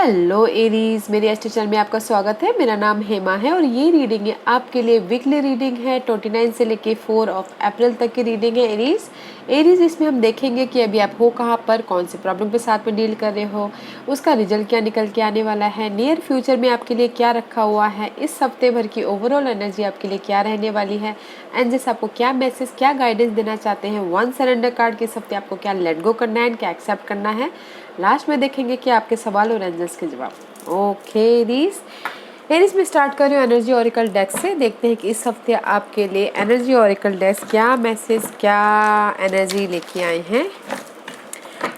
Hello Aries, मेरी astro channel में आपका स्वागत है। मेरा नाम हेमा है और ये रीडिंग है आपके लिए वीकली रीडिंग है। 29 से लेके 4 अप्रैल तक की रीडिंग है एरीज। इसमें हम देखेंगे कि अभी आप हो कहाँ पर, कौन से प्रॉब्लम के साथ में डील कर रहे हो, उसका रिजल्ट क्या निकल के आने वाला है, नियर फ्यूचर में आपके लिए क्या रखा हुआ है, इस हफ्ते भर की ओवरऑल एनर्जी आपके लिए क्या रहने वाली है, एंड जैसे आपको क्या मैसेज, क्या गाइडेंस देना चाहते हैं। वन सरेंडर कार्ड के इस हफ्ते आपको क्या लेट गो करना है, क्या एक्सेप्ट करना है। लास्ट में देखेंगे कि आपके सवाल और एंजल्स के जवाब। ओके एरीज में स्टार्ट कर रही हूँ एनर्जी ऑरिकल डेक से। देखते हैं कि इस हफ्ते आपके लिए एनर्जी ऑरिकल डेक क्या मैसेज, क्या एनर्जी लेके आए हैं।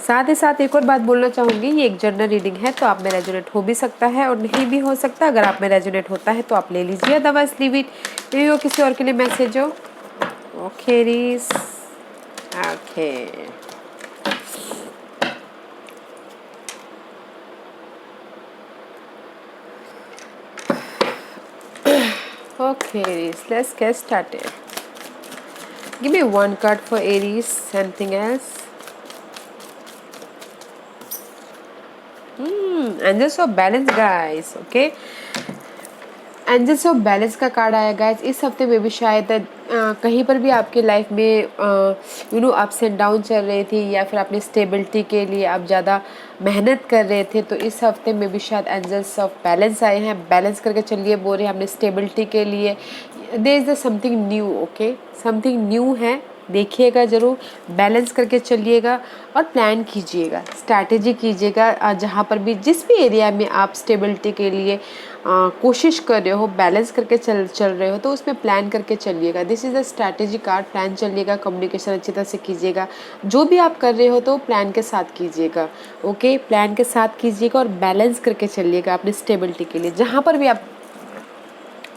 साथ ही साथ एक और बात बोलना चाहूँगी, ये एक जनरल रीडिंग है तो आप में रेजोनेट हो भी सकता है और नहीं भी हो सकता। अगर आप में रेजोनेट होता है तो आप ले लीजिए, अदरवाइज लीव इट। ये किसी और के लिए मैसेज हो। Okay Aries, okay Okay, Aries, let's get started. Give me one card for Aries, anything else? Angels of Balance, guys, okay? Angels of balance का कार्ड आया गाइस। इस हफ्ते में भी शायद कहीं पर भी आपके लाइफ में अप्स एंड डाउन चल रही थी या फिर अपनी स्टेबिलिटी के लिए आप ज़्यादा मेहनत कर रहे थे, तो इस हफ्ते में भी शायद एंजल्स ऑफ बैलेंस आए हैं। बैलेंस करके चलिए बोल रहे हैं अपने स्टेबिलिटी के लिए। There is the something new, okay, something new है। देखिएगा ज़रूर, बैलेंस करके चलिएगा और प्लान कीजिएगा, स्ट्रैटेजी कीजिएगा। जहाँ पर भी, जिस भी एरिया में आप स्टेबिलिटी के लिए कोशिश कर रहे हो, बैलेंस करके चल रहे हो, तो उसमें प्लान करके चलिएगा। This is a strategy card. Plan चलिएगा, कम्युनिकेशन अच्छी तरह से कीजिएगा। जो भी आप कर रहे हो तो प्लान के साथ कीजिएगा, ओके, प्लान के साथ कीजिएगा और बैलेंस करके चलिएगा अपनी स्टेबिलिटी के लिए। जहाँ पर भी आप,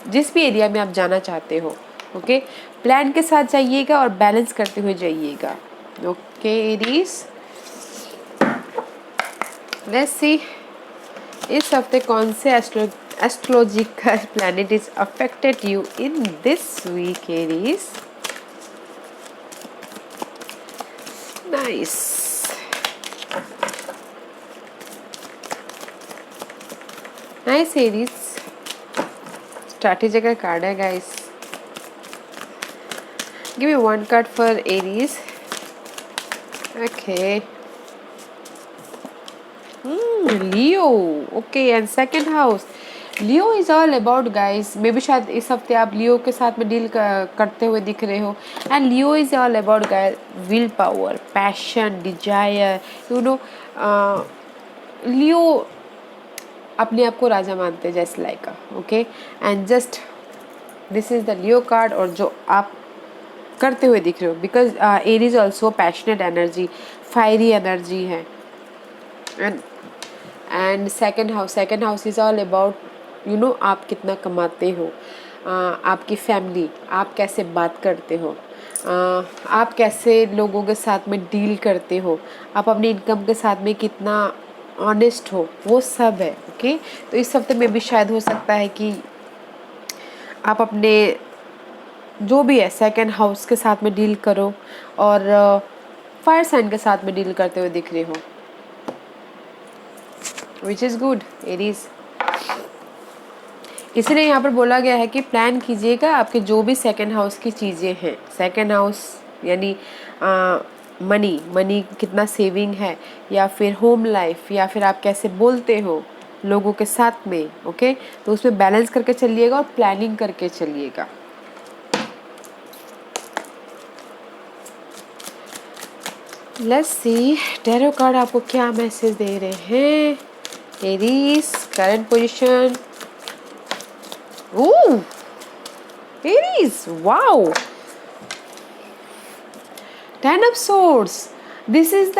जिस भी एरिया में आप जाना चाहते हो, ओके, प्लान के साथ जाइएगा और बैलेंस करते हुए जाइएगा। ओके एरीज, लेट्स सी इस हफ्ते कौन से astrological planet is affected you in this week Aries. Nice, nice Aries. Strategy का कार्ड है guys. Give me one card for Aries. Okay, Leo, okay, and second house. Leo is all about guys, may be शायद इस हफ्ते आप लियो के साथ में deal करते हुए दिख रहे हो। And Leo is all about guys will power, passion, desire, Leo अपने आप को राजा मानते हैं, just like, okay, and just this is the Leo card, और जो आप करते हुए दिख रहे हो, because Aries also passionate energy, fiery energy है। And second house is all about आप कितना कमाते हो, आपकी फैमिली, आप कैसे बात करते हो, आप कैसे लोगों के साथ में डील करते हो, आप अपनी इनकम के साथ में कितना ऑनेस्ट हो, वो सब है, ओके। तो इस हफ्ते में भी शायद हो सकता है कि आप अपने जो भी है सेकंड हाउस के साथ में डील करो और फायर साइन के साथ में डील करते हुए दिख रहे हो, विच इज़ गुड एरीज। इसलिए यहाँ पर बोला गया है कि प्लान कीजिएगा आपके जो भी सेकंड हाउस की चीज़ें हैं। सेकंड हाउस यानी मनी कितना सेविंग है, या फिर होम लाइफ, या फिर आप कैसे बोलते हो लोगों के साथ में, ओके, तो उसमें बैलेंस करके चलिएगा और प्लानिंग करके चलिएगा। लेट्स सी टैरो कार्ड आपको क्या मैसेज दे रहे हैं Aries. Current position, oh Aries, wow, 10 of swords. This is the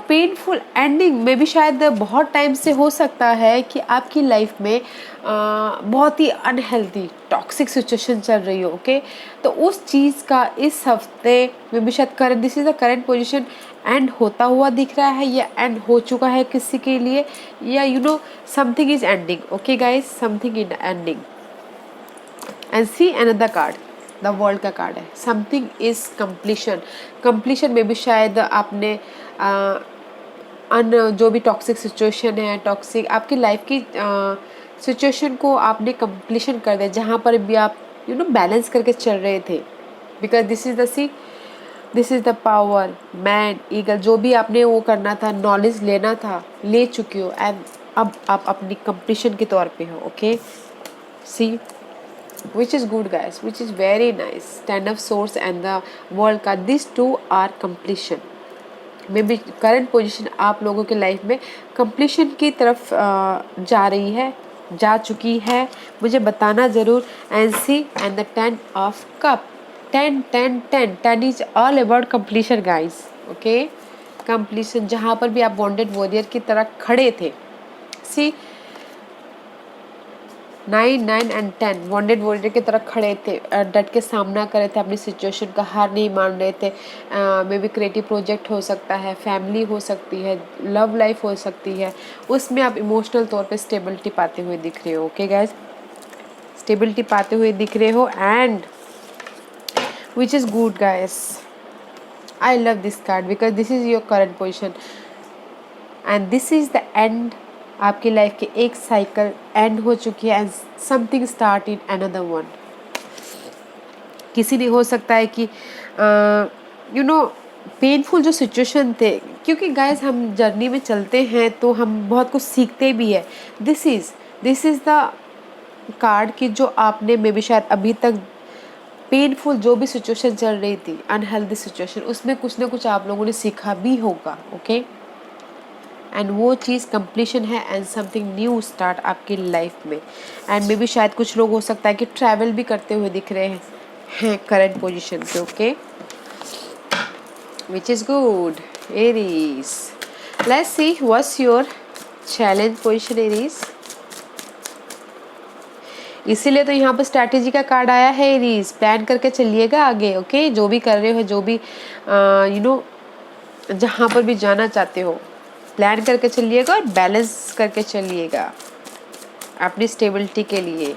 painful ending. May be शायद बहुत टाइम से हो सकता है कि आपकी लाइफ में बहुत ही अनहेल्दी टॉक्सिक सिचुएशन चल रही हो, ओके, तो उस चीज़ का इस हफ्ते में भी शायद current, this is the current position, and होता हुआ दिख रहा है या एंड हो चुका है किसी के लिए, या something is ending, okay guys, something is ending. And see another card, the world का कार्ड है। Something is completion. कंप्लीशन में भी शायद आपने जो भी टॉक्सिक सिचुएशन है, टॉक्सिक आपकी लाइफ की सिचुएशन को आपने कंप्लीशन कर दिया, जहाँ पर भी आप बैलेंस करके चल रहे थे। Because this is the power man eagle. जो भी आपने वो करना था, नॉलेज लेना था, ले चुकी हो, एंड अब आप अपनी कंप्लीशन के तौर पे हो। Okay, see which is good guys, which is very nice. Stand up source and the world card, these two are completion। May be current position आप लोगों के लाइफ में कंप्लीशन की तरफ जा रही है, जा चुकी है, मुझे बताना ज़रूर। And see and the 10 of cup, 10 is all about completion guys. Okay, completion, जहाँ पर भी आप बॉन्डेड वॉरियर की तरह खड़े थे। सी 9 एंड 10 वॉन्डेड वॉरियर की तरह खड़े थे, डट के सामना कर रहे थे अपनी सिचुएशन का, हार नहीं मान रहे थे। मे बी क्रिएटिव प्रोजेक्ट हो सकता है, फैमिली हो सकती है, लव लाइफ हो सकती है, उसमें आप इमोशनल तौर पे स्टेबिलिटी पाते हुए दिख रहे हो। ओके गाइज, स्टेबिलिटी पाते हुए दिख रहे हो, and which is good guys. I love this card because this is your current position and this is the end. आपकी लाइफ की एक साइकिल एंड हो चुकी है and something start in another one. किसी ने हो सकता है कि पेनफुल जो सिचुएशन थे, क्योंकि गाइस हम जर्नी में चलते हैं तो हम बहुत कुछ सीखते भी है। दिस इज़ द कार्ड की जो आपने मे बी शायद अभी तक पेनफुल जो भी सिचुएशन चल रही थी, अनहेल्दी सिचुएशन, उसमें कुछ ना कुछ आप लोगों ने सीखा भी होगा। ओके, एंड वो चीज़ कंप्लीशन है एंड समथिंग न्यू स्टार्ट आपकी लाइफ में। एंड मे बी शायद कुछ लोग हो सकता है कि ट्रैवल भी करते हुए दिख रहे हैं करंट पोजीशन पे। Okay, which is good. Aries, let's see what's your challenge position Aries. इसीलिए तो यहाँ पर स्ट्रैटेजी का कार्ड आया है एरीज। प्लान करके चलिएगा आगे। ओके, जो भी कर रहे हो, जो भी जहाँ पर भी जाना चाहते हो, प्लान करके चलिएगा और बैलेंस करके चलिएगा अपनी स्टेबिलिटी के लिए।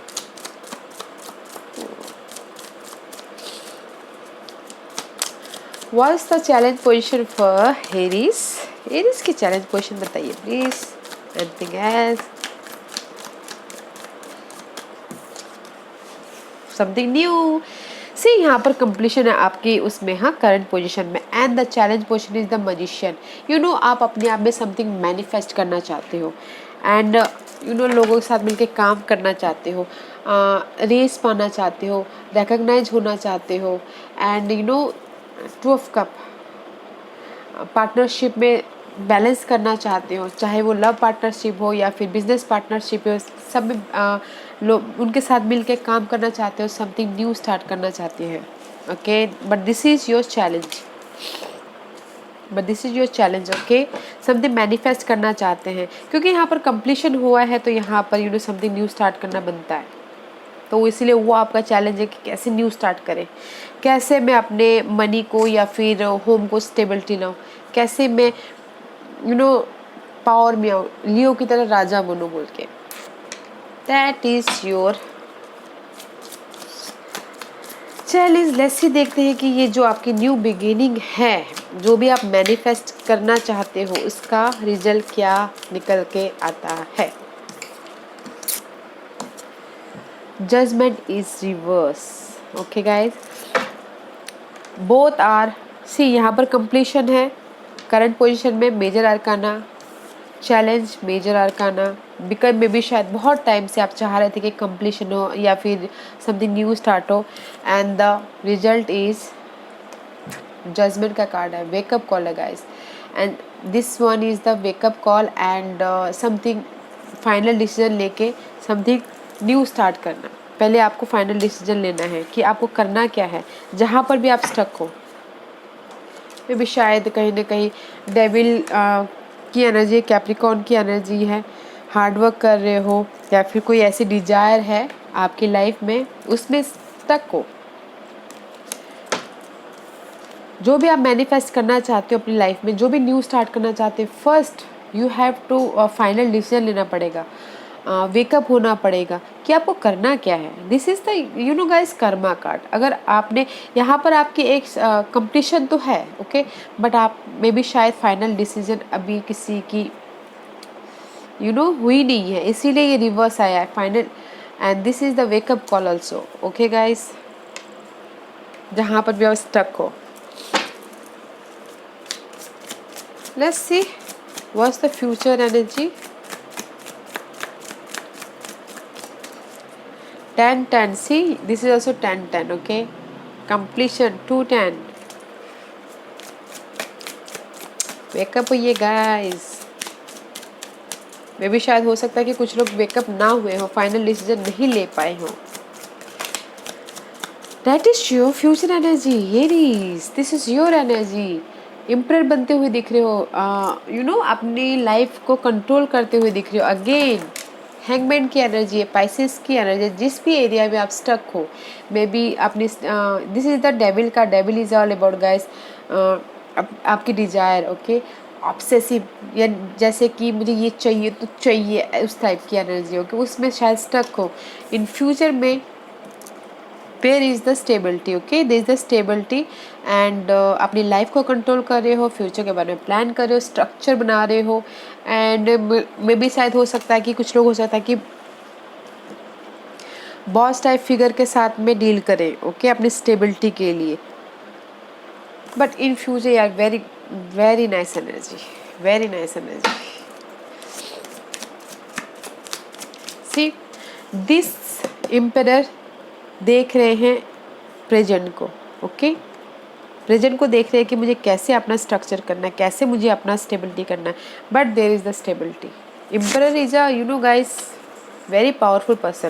What is the challenge position for Aries? Aries की challenge position बताइए please. Anything else? Something new? सी यहाँ पर कंप्लीशन है आपकी उसमें, हाँ, करंट पोजीशन में। And the challenge position is the magician. आप अपने आप में समथिंग मैनिफेस्ट करना चाहते हो, एंड लोगों के साथ मिलके काम करना चाहते हो, रेस पाना चाहते हो, रिकग्नाइज होना चाहते हो, एंड 2 ऑफ कप पार्टनरशिप में बैलेंस करना चाहते हो, चाहे वो लव पार्टनरशिप हो या फिर बिजनेस पार्टनरशिप हो, सब में लोग उनके साथ मिलके काम करना चाहते हो, समथिंग न्यू स्टार्ट करना चाहते हैं। Okay, but this is your challenge. Okay, something manifest करना चाहते हैं, क्योंकि यहाँ पर कंप्लीशन हुआ है तो यहाँ पर समथिंग न्यू स्टार्ट करना बनता है। तो इसीलिए वो आपका चैलेंज है कि कैसे न्यू स्टार्ट करें, कैसे मैं अपने मनी को या फिर होम को स्टेबिलिटी लाऊं, कैसे मैं पावर में आऊँ, लियो की तरह राजा बनूं बोल के। That is your challenge. Let's see, देखते हैं कि ये जो आपकी न्यू बिगिनिंग है, जो भी आप मैनिफेस्ट करना चाहते हो, उसका रिजल्ट क्या निकल के आता है। Judgement is reverse. Okay guys, both are, see यहाँ पर कंप्लीशन है करंट पोजीशन में, major arcana, challenge major arcana. Because may B शायद बहुत टाइम से आप चाह रहे थे कि कंप्लीशन हो या फिर समथिंग न्यू स्टार्ट हो, and the result is judgement का कार्ड है, वेकअप कॉल है guys. And this one is the wake up call and something final decision लेके समथिंग न्यू स्टार्ट करना। पहले आपको फाइनल डिसीजन लेना है कि आपको करना क्या है, जहाँ पर भी आप स्टक हो। मे भी शायद कहीं ना कहीं डेविल की एनर्जी, कैप्रिकॉर्न की एनर्जी है, हार्डवर्क कर रहे हो, या फिर कोई ऐसी डिजायर है आपकी लाइफ में, उसमें स्टक हो। जो भी आप मैनिफेस्ट करना चाहते हो अपनी लाइफ में, जो भी न्यू स्टार्ट करना चाहते हो, first you have to final decision लेना पड़ेगा। वेकअप होना पड़ेगा कि आपको करना क्या है। This is the guys Karma card. अगर आपने यहाँ पर आपकी एक कंप्लीशन तो है, ओके, बट आप मे बी शायद फाइनल डिसीजन अभी किसी की हुई नहीं है, इसीलिए ये रिवर्स आया है final. And this is the wake up call also, okay guys, जहाँ पर भी आप स्टक हो। Let's see what's the future energy. 10-10, see this is also 10-10, okay, completion 2-10, wake up होइए गाइस। मे भी शायद हो सकता है कि कुछ लोग वेकअप ना हुए हो, फाइनल डिसीजन नहीं ले पाए हो। That is your future energy, Aries, this is your energy. Emperor बनते हुए दिख रहे हो, अपनी लाइफ को कंट्रोल करते हुए दिख रहे हो। अगेन हैंगमैन की एनर्जी है, पाइसेस की एनर्जी। जिस भी एरिया में आप स्टक हो, मे बी अपनी दिस इज द डेविल का। Devil is all about guys आपकी डिजायर, ओके, ऑब्सेसिव, या जैसे कि मुझे ये चाहिए तो चाहिए, उस टाइप की एनर्जी, ओके, उसमें शायद स्टक हो। इन फ्यूचर में there is the stability, okay, there is the stability. And अपनी लाइफ को कंट्रोल कर रहे हो, फ्यूचर के बारे में प्लान कर रहे हो, स्ट्रक्चर बना रहे हो। एंड मे बी शायद हो सकता है कि कुछ लोग हो सकता है कि बॉस टाइप फिगर के साथ में डील करें, ओके, अपनी स्टेबिलिटी के लिए। बट इन फ्यूचर यार very very nice energy, very nice energy. See this emperor देख रहे हैं प्रेजेंट को, ओके, प्रेजेंट को देख रहे हैं कि मुझे कैसे अपना स्ट्रक्चर करना है, कैसे मुझे अपना स्टेबिलिटी करना है। But there is the stability. Emperor is a guys very powerful person.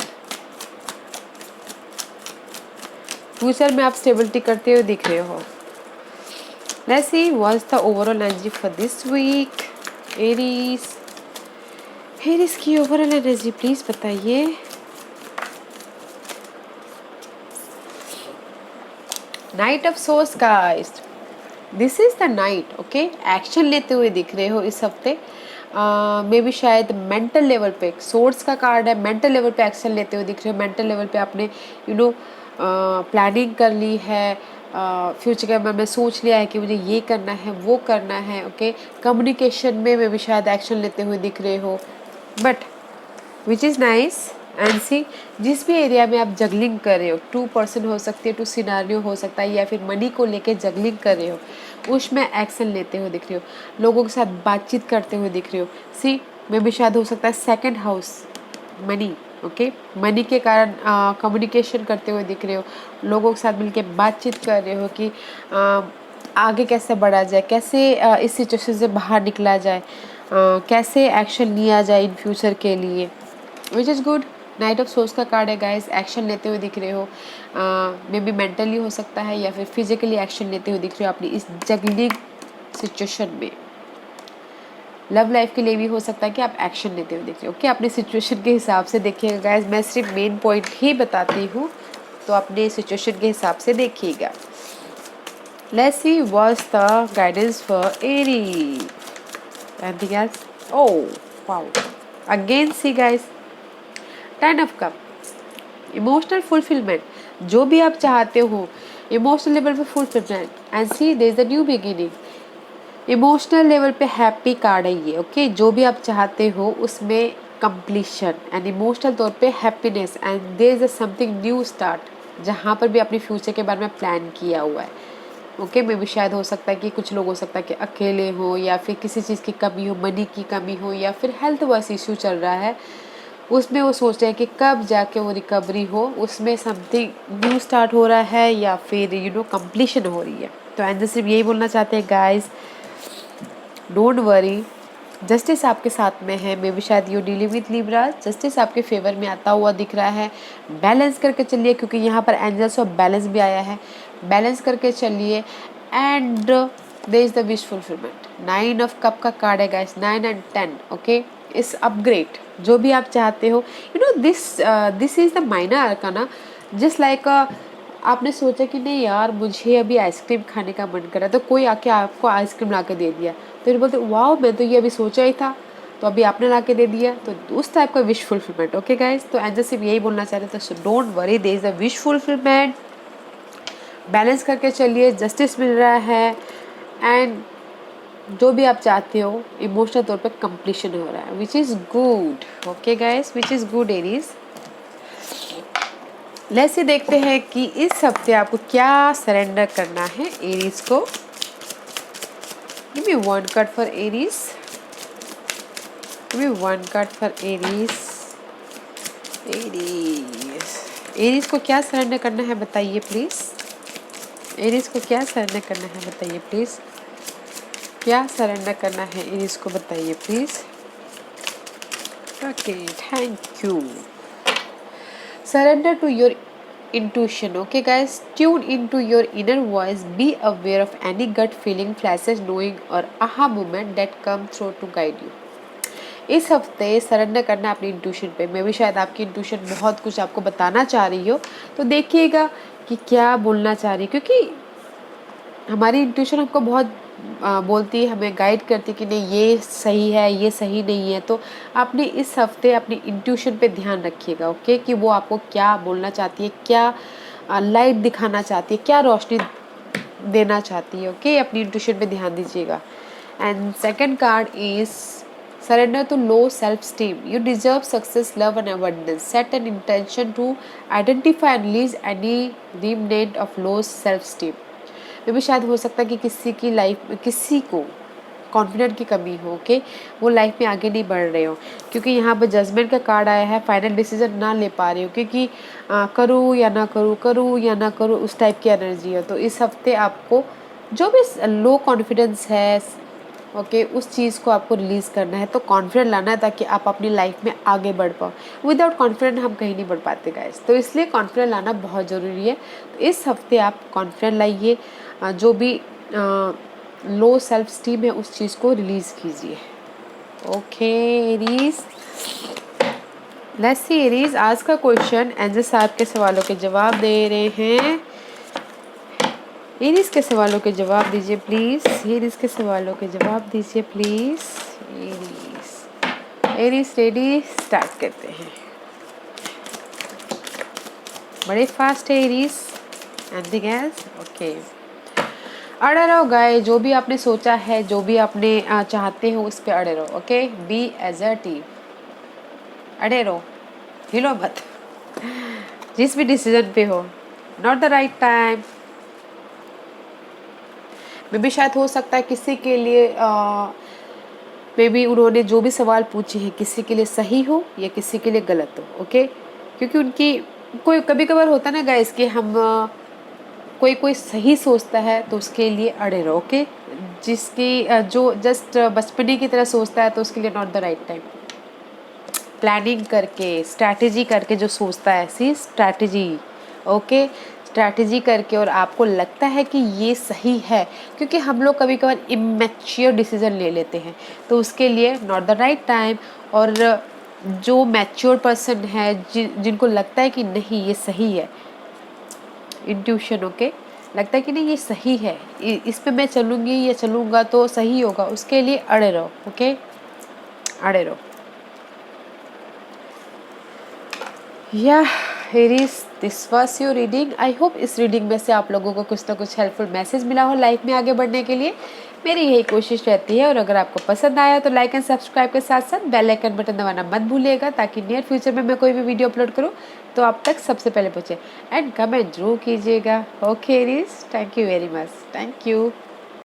Future में आप स्टेबिलिटी करते हुए दिख रहे हो। Let's see what's the overall energy for this week. Aries, Aries की ओवरऑल एनर्जी प्लीज बताइए। Knight of swords guys, this is the knight, okay, action लेते हुए दिख रहे हो इस हफ्ते। मे बी शायद मेंटल लेवल पे, सोर्स का कार्ड है, मेंटल लेवल पे एक्शन लेते हुए दिख रहे हो। मेंटल लेवल पे आपने प्लानिंग कर ली है, फ्यूचर के बारे में सोच लिया है कि मुझे ये करना है, वो करना है, ओके। कम्युनिकेशन में मे बी शायद एक्शन लेते हुए दिख रहे हो, but which is nice. And see जिस भी एरिया में आप जगलिंग कर रहे हो, 2% हो सकती है, 2 सिनारियो हो सकता है, या फिर मनी को लेके जगलिंग कर रहे हो, उसमें एक्शन लेते हुए दिख रहे हो, लोगों के साथ बातचीत करते हुए दिख रहे हो। सी में भी शायद हो सकता है second house money, okay, money के कारण कम्युनिकेशन करते हुए दिख रहे हो, लोगों के साथ मिलके बातचीत कर रहे हो कि आगे कैसे बढ़ा जाए, कैसे इस सिचुएशन से बाहर निकला जाए, कैसे एक्शन लिया जाए इन फ्यूचर के लिए, which is good. Night of source का कार्ड है गाइस, एक्शन लेते हुए दिख रहे हो, मे बी मेंटली हो सकता है या फिर फिजिकली एक्शन लेते हुए दिख रहे हो अपनी इस जगलिंग सिचुएशन में। लव लाइफ के लिए भी हो सकता है कि आप एक्शन लेते हुए दिख रहे हो, ओके, अपनी सिचुएशन के हिसाब से देखिएगा गाइस, मैं सिर्फ मेन पॉइंट ही बताती हूँ, तो अपने सिचुएशन के हिसाब से देखिएगा। Let's see what's the guidance for Aries. Anything else? Oh wow, again see guys 10 of cup, emotional fulfilment, जो भी आप चाहते हो इमोशनल लेवल पे fulfilment. And see there is the new beginning. Emotional level पे हैप्पी कार्ड है ये, okay, जो भी आप चाहते हो उसमें कंप्लीशन, एंड इमोशनल तौर पे happiness, and there is something new start, जहाँ पर भी अपने फ्यूचर के बारे में प्लान किया हुआ है, ओके। मे भी शायद हो सकता है कि कुछ लोग हो सकता है कि अकेले हो, या फिर किसी चीज़ की कमी हो, मनी की कमी हो, या फिर हेल्थ वाइज इशू चल रहा है, उसमें वो सोच रहे हैं कि कब जाके वो रिकवरी हो, उसमें समथिंग न्यू स्टार्ट हो रहा है, या फिर कंप्लीशन हो रही है। तो एंजल सिर्फ यही बोलना चाहते हैं गाइस, डोंट वरी, जस्टिस आपके साथ में है। मे बी शायद you dealing with Libra, justice आपके फेवर में आता हुआ दिख रहा है। बैलेंस करके चलिए, क्योंकि यहाँ पर एंजल्स ऑफ बैलेंस भी आया है, बैलेंस करके चलिए। And there is the wish fulfilment. 9 of cup का कार्ड है गाइस, 9 एंड 10, ओके। इस अपग्रेड जो भी आप चाहते हो, this is the minor arcana, just like आपने सोचा कि नहीं यार मुझे अभी आइसक्रीम खाने का मन कर रहा है, तो कोई आके आपको आइसक्रीम ला के दे दिया, तो फिर बोलते वाओ मैं तो ये अभी सोचा ही था, तो अभी आपने ला के दे दिया, तो उस टाइप का विश फुलफिलमेंट। ओके गाइज, तो एंजल सिर्फ यही बोलना चाह रहे थे, so don't worry, there is a wish fulfilment. Balance करके चलिए, जस्टिस मिल रहा है, एंड जो भी आप चाहते हो इमोशनल तौर पे कंप्लीशन हो रहा है, which is good. Okay guys, which is good Aries. Let's देखते हैं कि इस हफ्ते आपको क्या सरेंडर करना है एरीज को। Give me one card for Aries, give me one card for Aries. Aries को क्या सरेंडर करना है बताइए प्लीज। एरीज को क्या सरेंडर करना है बताइए प्लीज। क्या सरेंडर करना है एरीज को बताइए please. Okay, thank you. Surrender to your intuition. Okay guys, tune into your inner voice. Be aware of any gut feeling, flashes, knowing or aha moment that come through to guide you. इस हफ्ते surrender करना है अपनी intuition पे। मैं भी शायद आपकी इंट्यूशन बहुत कुछ आपको बताना चाह रही हो, तो देखिएगा कि क्या बोलना चाह रही है, क्योंकि हमारी इंट्यूशन हमको बहुत बोलती है, हमें गाइड करती है कि नहीं ये सही है, ये सही नहीं है। तो आपने इस हफ्ते अपनी इंट्यूशन पे ध्यान रखिएगा। ओके, कि वो आपको क्या बोलना चाहती है, क्या लाइट दिखाना चाहती है, क्या रोशनी देना चाहती है। ओके, अपनी इंट्यूशन पे ध्यान दीजिएगा। And second card is surrender to low self-esteem. You deserve success, love and abundance. Set an intention to identify and release any remnant of low self-esteem. ये भी शायद हो सकता है कि किसी की लाइफ में किसी को कॉन्फिडेंट की कमी हो, ओके, वो लाइफ में आगे नहीं बढ़ रहे हो, क्योंकि यहाँ पर जजमेंट का कार्ड आया है। फाइनल डिसीजन ना ले पा रहे हो, क्योंकि करूँ या ना करूँ, करूँ या ना करूँ, उस टाइप की एनर्जी है। तो इस हफ्ते आपको जो भी लो कॉन्फिडेंस है, ओके, उस चीज़ को आपको रिलीज़ करना है। तो कॉन्फिडेंट लाना है ताकि आप अपनी लाइफ में आगे बढ़ पाओ। विदाउट कॉन्फिडेंट हम कहीं नहीं बढ़ पाते गाइस, तो इसलिए कॉन्फिडेंट लाना बहुत ज़रूरी है। तो इस हफ्ते आप कॉन्फिडेंट लाइए, जो भी लो सेल्फ स्टीम है उस चीज़ को रिलीज़ कीजिए। Okay Aries, let's see Aries, आज का क्वेश्चन एंजल साहब के सवालों के जवाब दे रहे हैं। एरीज के सवालों के जवाब दीजिए प्लीज। एरीज के सवालों के जवाब दीजिए please. Aries, Aries ready, start करते हैं। बड़े फास्ट है एरीज। Anything else? ओके, अड़े रहो गाय, जो भी आपने सोचा है, जो भी आपने चाहते हो उस पर अड़े रहो। ओके, बी एजर्टिव, अड़े रहो, हिलो मत, जिस भी डिसीजन पे हो। Not the right time. Maybe शायद हो सकता है किसी के लिए मे भी उन्होंने जो भी सवाल पूछे हैं किसी के लिए सही हो या किसी के लिए गलत हो। ओके, क्योंकि उनकी कोई कभी कभार होता ना गाइस कि हम कोई सही सोचता है तो उसके लिए अड़े रहो। ओके, जिसकी जो जस्ट बचपने की तरह सोचता है तो उसके लिए not the right time. Planning करके, स्ट्रैटेजी करके जो सोचता है, सी स्ट्रैटेजी, ओके, स्ट्रैटेजी करके और आपको लगता है कि ये सही है, क्योंकि हम लोग कभी कभार इमेच्योर डिसीजन ले लेते हैं, तो उसके लिए नॉट द राइट टाइम। और जो मैच्योर पर्सन है, जिनको लगता है कि नहीं ये सही है, इंट्यूशन, ओके, लगता है कि नहीं ये सही है, इस पे मैं चलूँगी या चलूँगा तो सही होगा, उसके लिए अड़े रहो। ओके, अड़े रहो। या Aries, this was your reading. I hope इस रीडिंग में से आप लोगों को कुछ ना कुछ हेल्पफुल मैसेज मिला हो लाइफ में आगे बढ़ने के लिए। मेरी यही कोशिश रहती है। और अगर आपको पसंद आया तो लाइक एंड सब्सक्राइब के साथ साथ बेल आइकन बटन दबाना मत भूलिएगा, ताकि नियर फ्यूचर में मैं कोई भी वीडियो अपलोड करूँ तो आप तक सबसे पहले पहुँचे। एंड कमेंट जरूर कीजिएगा। Okay Aries, thank you very much, thank you.